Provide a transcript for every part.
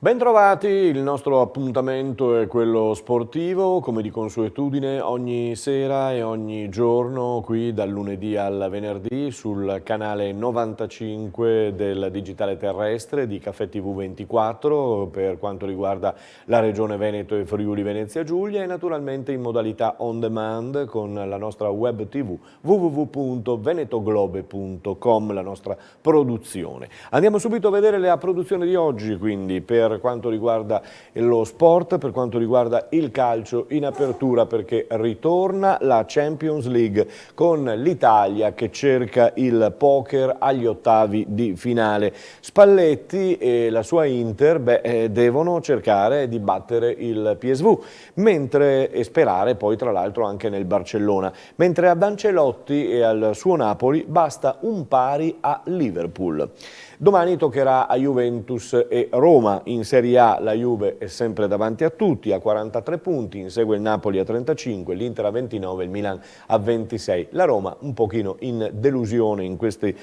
Bentrovati, il nostro appuntamento è quello sportivo, come di consuetudine ogni sera e ogni giorno qui dal lunedì al venerdì sul canale 95 del digitale terrestre di Caffè TV 24 per quanto riguarda la regione Veneto e Friuli Venezia Giulia e naturalmente in modalità on demand con la nostra web tv www.venetoglobe.com, la nostra produzione. Andiamo subito a vedere la produzione di oggi, quindi per quanto riguarda lo sport, per quanto riguarda il calcio in apertura, perché ritorna la Champions League con l'Italia che cerca il poker agli ottavi di finale. Spalletti e la sua Inter devono cercare di battere il PSV e sperare poi tra l'altro anche nel Barcellona, mentre ad Ancelotti e al suo Napoli basta un pari a Liverpool. Domani toccherà a Juventus e Roma. In Serie A la Juve è sempre davanti a tutti, a 43 punti, insegue il Napoli a 35, l'Inter a 29, il Milan a 26. La Roma un pochino in delusione in queste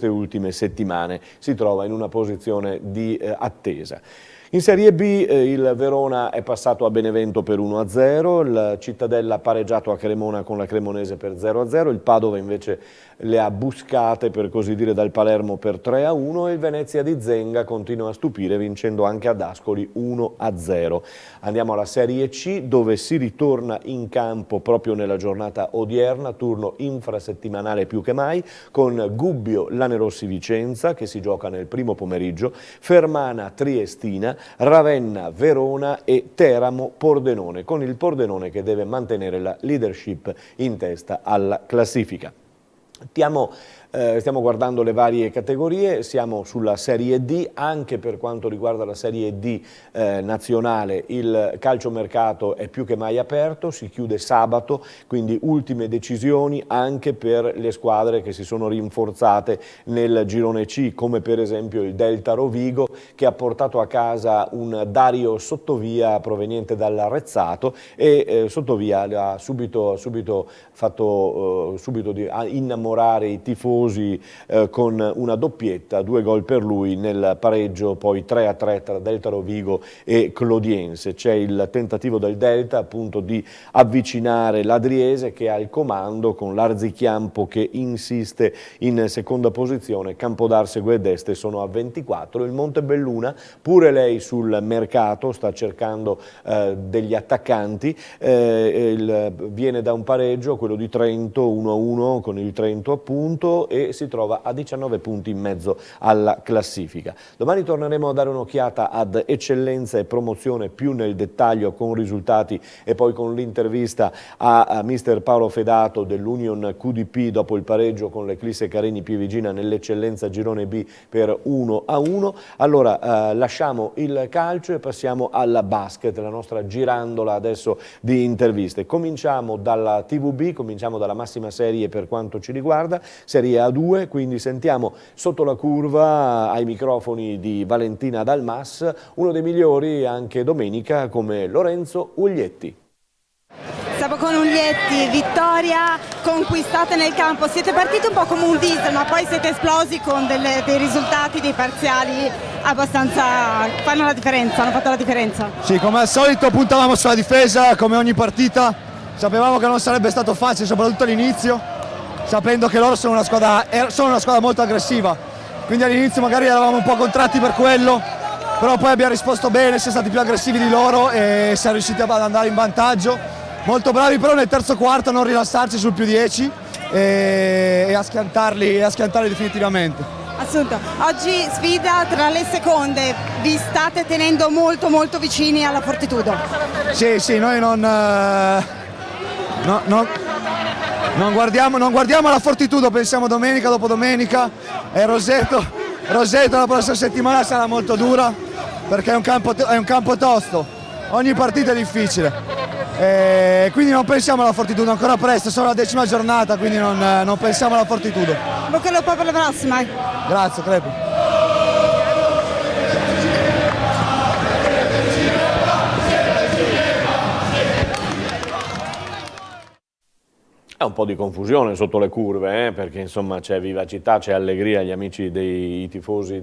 ultime settimane, si trova in una posizione di attesa. In Serie B il Verona è passato a Benevento per 1-0, il Cittadella ha pareggiato a Cremona con la Cremonese per 0-0, il Padova invece le ha buscate per così dire dal Palermo per 3-1 e il Venezia di Zenga continua a stupire vincendo anche ad Ascoli 1-0. Andiamo alla Serie C dove si ritorna in campo proprio nella giornata odierna, turno infrasettimanale più che mai, con Gubbio Lanerossi Vicenza che si gioca nel primo pomeriggio, Fermana Triestina, Ravenna Verona e Teramo Pordenone, con il Pordenone che deve mantenere la leadership in testa alla classifica. Stiamo guardando le varie categorie, siamo sulla Serie D, anche per quanto riguarda la Serie D nazionale il calciomercato è più che mai aperto, si chiude sabato, quindi ultime decisioni anche per le squadre che si sono rinforzate nel girone C, come per esempio il Delta Rovigo che ha portato a casa un Dario Sottovia proveniente dall'Arezzato e Sottovia ha subito fatto innamorare i tifosi con una doppietta, 2 gol per lui nel pareggio poi 3-3 tra Delta Rovigo e Clodiense. C'è il tentativo del Delta appunto di avvicinare l'Adriese che ha il comando con l'Arzichiampo che insiste in seconda posizione, Campodarsego ed Este sono a 24, il Montebelluna pure lei sul mercato sta cercando degli attaccanti, viene da un pareggio, quello di Trento 1-1 con il Trento appunto e si trova a 19 punti in mezzo alla classifica. Domani torneremo a dare un'occhiata ad eccellenza e promozione più nel dettaglio con risultati e poi con l'intervista a mister Paolo Fedato dell'Union QDP dopo il pareggio con l'Eclisse Carini Pievigina nell'eccellenza girone B per 1-1. Allora lasciamo il calcio e passiamo alla basket, la nostra girandola adesso di interviste. Cominciamo dalla TVB, cominciamo dalla massima serie per quanto ci riguarda, Serie A2, quindi sentiamo sotto la curva ai microfoni di Valentina Dalmas, uno dei migliori anche domenica come Lorenzo Uglietti. Siamo con Uglietti, vittoria conquistata nel campo, siete partiti un po' come un diesel ma poi siete esplosi con dei risultati, dei parziali abbastanza, fanno la differenza, hanno fatto la differenza. Sì, come al solito puntavamo sulla difesa come ogni partita, sapevamo che non sarebbe stato facile soprattutto all'inizio, sapendo che loro sono una squadra molto aggressiva, quindi all'inizio magari eravamo un po' contratti per quello, però poi abbiamo risposto bene, siamo stati più aggressivi di loro e siamo riusciti ad andare in vantaggio. Molto bravi però nel terzo quarto a non rilassarci sul più 10 e a schiantarli definitivamente. Assunto, oggi sfida tra le seconde, vi state tenendo molto vicini alla Fortitudo. Sì, noi non guardiamo la Fortitudo, pensiamo domenica dopo domenica e Roseto la prossima settimana sarà molto dura perché è un campo tosto, ogni partita è difficile. Quindi non pensiamo alla Fortitudo, ancora presto, sono la 10ª giornata, quindi non pensiamo alla Fortitudo. Bocca al lupo per la prossima. Grazie, Crepi. un po' di confusione sotto le curve, perché insomma c'è vivacità, c'è allegria, gli amici dei tifosi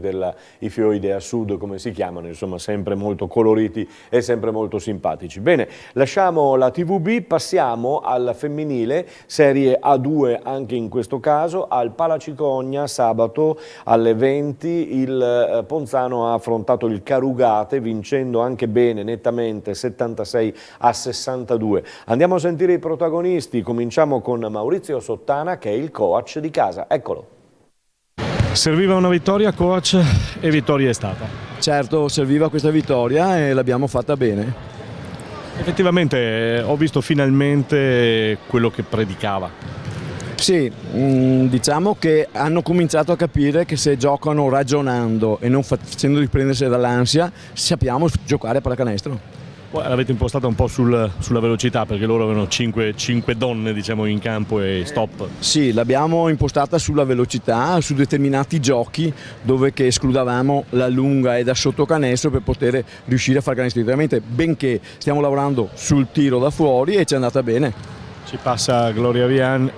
i Fioi a Sud, come si chiamano, insomma sempre molto coloriti e sempre molto simpatici. Bene, lasciamo la TVB, passiamo al femminile, Serie A2 anche in questo caso, al Palacicogna sabato alle 20 il Ponzano ha affrontato il Carugate vincendo anche bene, nettamente, 76-62. Andiamo a sentire i protagonisti, cominciamo con Maurizio Sottana che è il coach di casa, eccolo. Serviva una vittoria, coach, e vittoria è stata. Certo, serviva questa vittoria e l'abbiamo fatta bene. Effettivamente ho visto finalmente quello che predicava. Sì, diciamo che hanno cominciato a capire che se giocano ragionando e non facendo riprendersi dall'ansia, sappiamo giocare a pallacanestro. Poi l'avete impostata un po' sulla velocità, perché loro avevano 5 donne diciamo in campo e stop. Sì, l'abbiamo impostata sulla velocità, su determinati giochi dove che escludavamo la lunga e da sotto canestro per poter riuscire a fare canestro direttamente, benché stiamo lavorando sul tiro da fuori e ci è andata bene. Ci passa Gloria Vian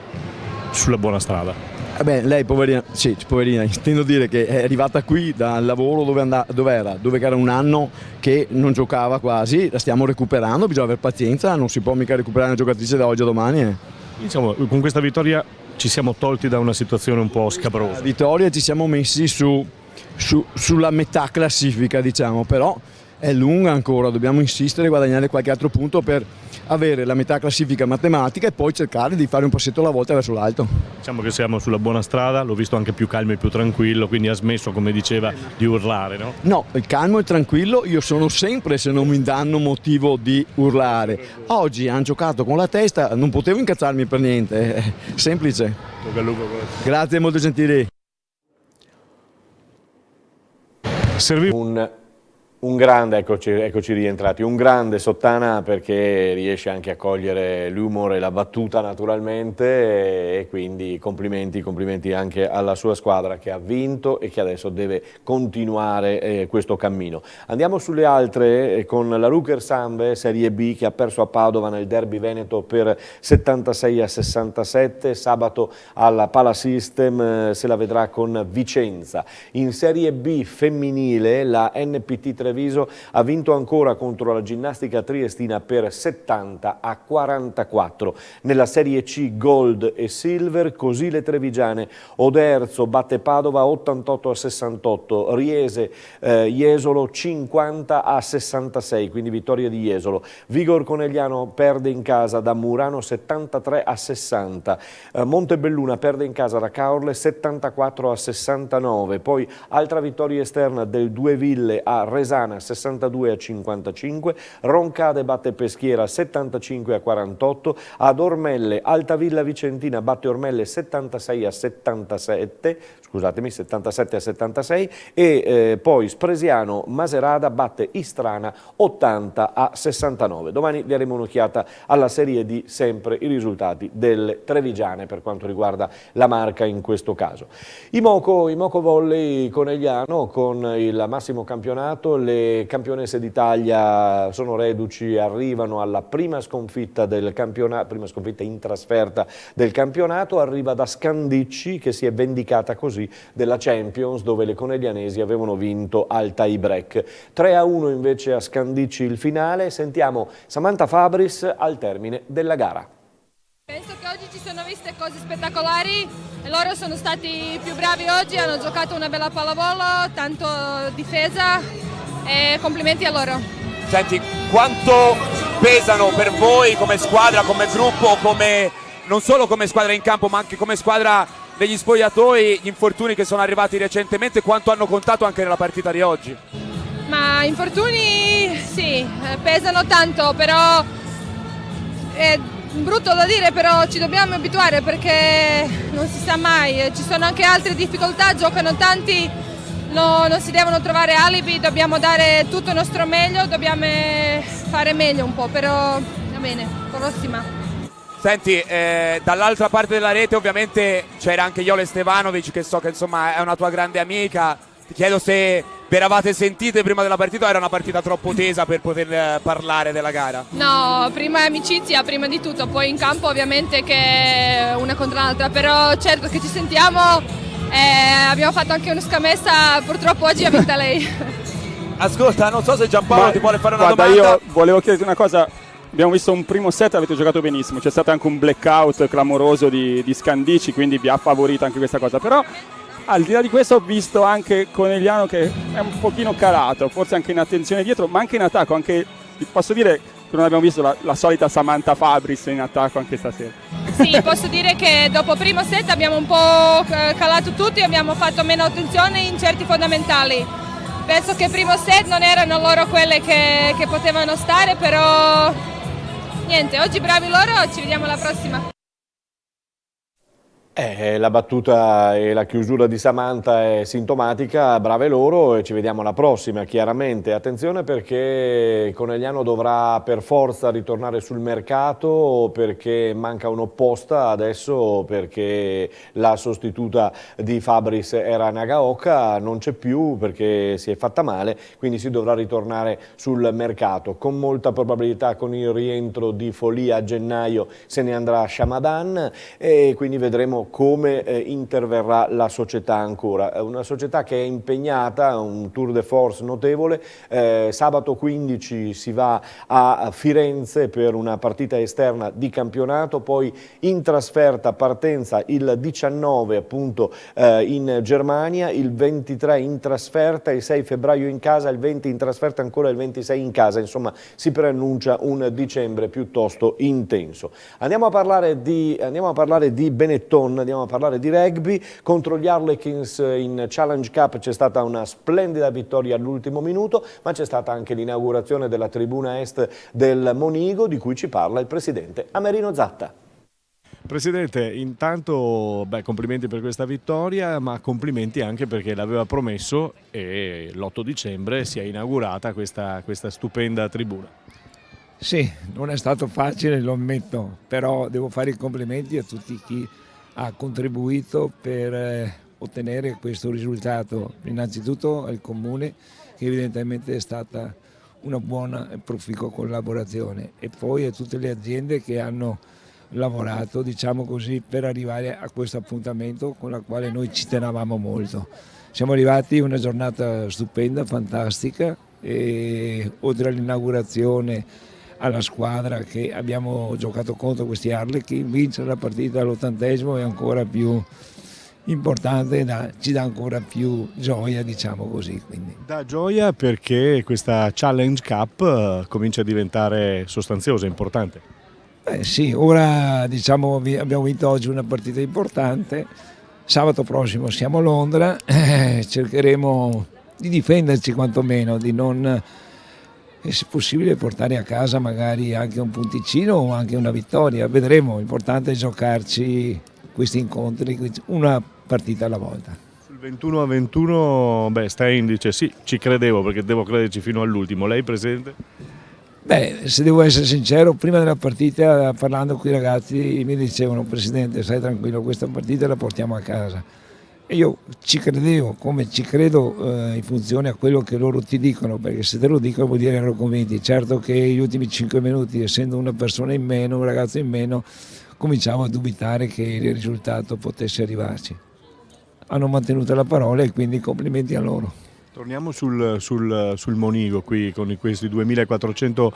sulla buona strada. Lei poverina, sì, poverina, intendo dire che è arrivata qui dal lavoro dove era un anno che non giocava quasi, la stiamo recuperando, bisogna avere pazienza, non si può mica recuperare una giocatrice da oggi a domani. Diciamo, con questa vittoria ci siamo tolti da una situazione un po' scabrosa. La vittoria ci siamo messi sulla metà classifica, diciamo, però è lunga ancora, dobbiamo insistere e guadagnare qualche altro punto per avere la metà classifica matematica e poi cercare di fare un passetto alla volta verso l'alto. Diciamo che siamo sulla buona strada, l'ho visto anche più calmo e più tranquillo, quindi ha smesso, come diceva, di urlare, no? No, il calmo e tranquillo io sono sempre se non mi danno motivo di urlare. Oggi hanno giocato con la testa, non potevo incazzarmi per niente, semplice. Grazie, molto gentili. Un grande, eccoci rientrati, un grande Sottana perché riesce anche a cogliere l'umore e la battuta naturalmente e quindi complimenti anche alla sua squadra che ha vinto e che adesso deve continuare questo cammino. Andiamo sulle altre con la Ruker Sambe Serie B che ha perso a Padova nel derby veneto per 76-67, sabato alla Palasystem se la vedrà con Vicenza. In Serie B femminile la NPT Treviso ha vinto ancora contro la Ginnastica Triestina per 70-44. Nella Serie C Gold e Silver, così le trevigiane. Oderzo batte Padova 88-68, Riese Jesolo 50-66, quindi vittoria di Jesolo. Vigor Conegliano perde in casa da Murano 73-60, Montebelluna perde in casa da Caorle 74-69, poi altra vittoria esterna del Due Ville a Resana 62-55, Roncade batte Peschiera 75-48, ad Ormelle Altavilla Vicentina batte Ormelle 77-76 e poi Spresiano Maserada batte Istrana 80-69. Domani daremo un'occhiata alla Serie D, sempre i risultati delle trevigiane per quanto riguarda la Marca in questo caso. Imoco Volley Conegliano con il massimo campionato, le campionesse d'Italia sono reduci, arrivano alla prima sconfitta del campionato, prima sconfitta in trasferta del campionato, arriva da Scandicci che si è vendicata così della Champions dove le coneglianesi avevano vinto al tie break. 3-1 invece a Scandicci il finale, sentiamo Samantha Fabris al termine della gara. Penso che oggi ci sono viste cose spettacolari e loro sono stati più bravi oggi, hanno giocato una bella pallavolo, tanto difesa e complimenti a loro. Senti, quanto pesano per voi come squadra, come gruppo, non solo come squadra in campo ma anche come squadra degli spogliatoi, gli infortuni che sono arrivati recentemente, quanto hanno contato anche nella partita di oggi? Ma infortuni sì, pesano tanto, però è brutto da dire, però ci dobbiamo abituare perché non si sa mai, ci sono anche altre difficoltà, giocano tanti, non si devono trovare alibi, dobbiamo dare tutto il nostro meglio, dobbiamo fare meglio un po', però va bene, prossima. Senti, dall'altra parte della rete ovviamente c'era anche Jole Stevanovic che so che insomma è una tua grande amica, Ti chiedo se vi eravate sentite prima della partita o era una partita troppo tesa per poter parlare della gara? No, prima è amicizia, prima di tutto, poi in campo ovviamente che una contro l'altra, però certo che ci sentiamo, abbiamo fatto anche una scommessa, purtroppo oggi ha vinta lei. Ascolta, non so se Giampaolo ti vuole fare una guarda, domanda. Io volevo chiederti una cosa. Abbiamo visto un primo set, avete giocato benissimo, c'è stato anche un blackout clamoroso di Scandici, quindi vi ha favorito anche questa cosa, però al di là di questo ho visto anche Conegliano che è un pochino calato, forse anche in attenzione dietro, ma anche in attacco, anche, posso dire che non abbiamo visto la solita Samantha Fabris in attacco anche stasera. Sì, posso dire che dopo il primo set abbiamo un po' calato tutti, abbiamo fatto meno attenzione in certi fondamentali. Penso che il primo set non erano loro quelle che potevano stare, però niente, oggi bravi loro, ci vediamo alla prossima. La battuta e la chiusura di Samantha è sintomatica, brave loro e ci vediamo alla prossima, chiaramente. Attenzione perché Conegliano dovrà per forza ritornare sul mercato perché manca un'opposta adesso, perché la sostituta di Fabris era Nagaoka, non c'è più perché si è fatta male, quindi si dovrà ritornare sul mercato. Con molta probabilità con il rientro di Folia a gennaio se ne andrà Shamadan e quindi vedremo come interverrà la società ancora. Una società che è impegnata, un tour de force notevole. Sabato 15 si va a Firenze per una partita esterna di campionato, poi in trasferta partenza il 19 appunto in Germania, il 23 in trasferta, il 6 febbraio in casa, il 20 in trasferta ancora, il 26 in casa, insomma si preannuncia un dicembre piuttosto intenso. Andiamo a parlare di Benetton, andiamo a parlare di rugby. Contro gli Harlequins in Challenge Cup c'è stata una splendida vittoria all'ultimo minuto, ma c'è stata anche l'inaugurazione della tribuna est del Monigo, di cui ci parla il presidente Amerino Zatta. Presidente, intanto complimenti per questa vittoria, ma complimenti anche perché l'aveva promesso e l'8 dicembre si è inaugurata questa stupenda tribuna. Sì, non è stato facile, lo ammetto, però devo fare i complimenti a tutti chi ha contribuito per ottenere questo risultato. Innanzitutto al Comune, che evidentemente è stata una buona e proficua collaborazione, e poi a tutte le aziende che hanno lavorato, diciamo così, per arrivare a questo appuntamento con la quale noi ci tenevamo molto. Siamo arrivati una giornata stupenda, fantastica, e oltre all'inaugurazione alla squadra che abbiamo giocato contro questi Harlequin, vincere la partita all'80° è ancora più importante, ci dà ancora più gioia, diciamo così. Quindi. Dà gioia perché questa Challenge Cup comincia a diventare sostanziosa, importante. Sì, ora diciamo abbiamo vinto oggi una partita importante, sabato prossimo siamo a Londra, cercheremo di difenderci quantomeno, di non, se possibile, portare a casa magari anche un punticino o anche una vittoria, vedremo, l'importante è giocarci questi incontri, una partita alla volta. Sul 21-21, Stein dice sì, ci credevo perché devo crederci fino all'ultimo, lei presente? Se devo essere sincero, prima della partita, parlando con i ragazzi, mi dicevano: Presidente, stai tranquillo, questa partita la portiamo a casa. E io ci credevo, come ci credo in funzione a quello che loro ti dicono, perché se te lo dicono vuol dire erano convinti. Certo che gli ultimi 5 minuti, essendo una persona in meno, un ragazzo in meno, cominciamo a dubitare che il risultato potesse arrivarci. Hanno mantenuto la parola e quindi complimenti a loro. Torniamo sul Monigo qui con questi 2400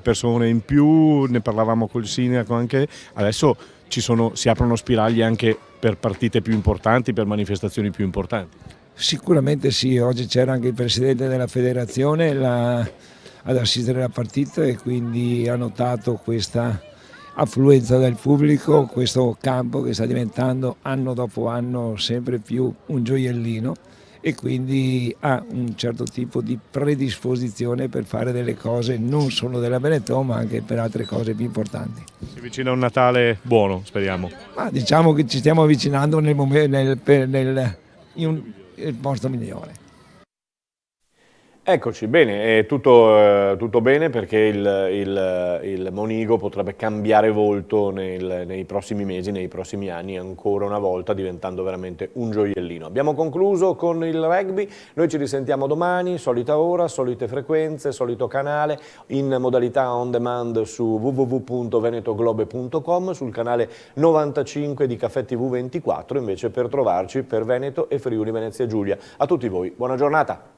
persone in più, ne parlavamo col sindaco anche, adesso si aprono spiragli anche per partite più importanti, per manifestazioni più importanti. Sicuramente sì, oggi c'era anche il presidente della federazione ad assistere alla partita e quindi ha notato questa affluenza del pubblico, questo campo che sta diventando anno dopo anno sempre più un gioiellino, e quindi ha un certo tipo di predisposizione per fare delle cose non solo della Benetton ma anche per altre cose più importanti. Si avvicina un Natale buono, speriamo. Ma diciamo che ci stiamo avvicinando nel posto migliore. Eccoci, bene, è tutto bene perché il Monigo potrebbe cambiare volto nei prossimi mesi, nei prossimi anni, ancora una volta diventando veramente un gioiellino. Abbiamo concluso con il rugby, noi ci risentiamo domani, solita ora, solite frequenze, solito canale, in modalità on demand su www.venetoglobe.com, sul canale 95 di Caffè TV 24, invece per trovarci per Veneto e Friuli Venezia Giulia. A tutti voi, buona giornata!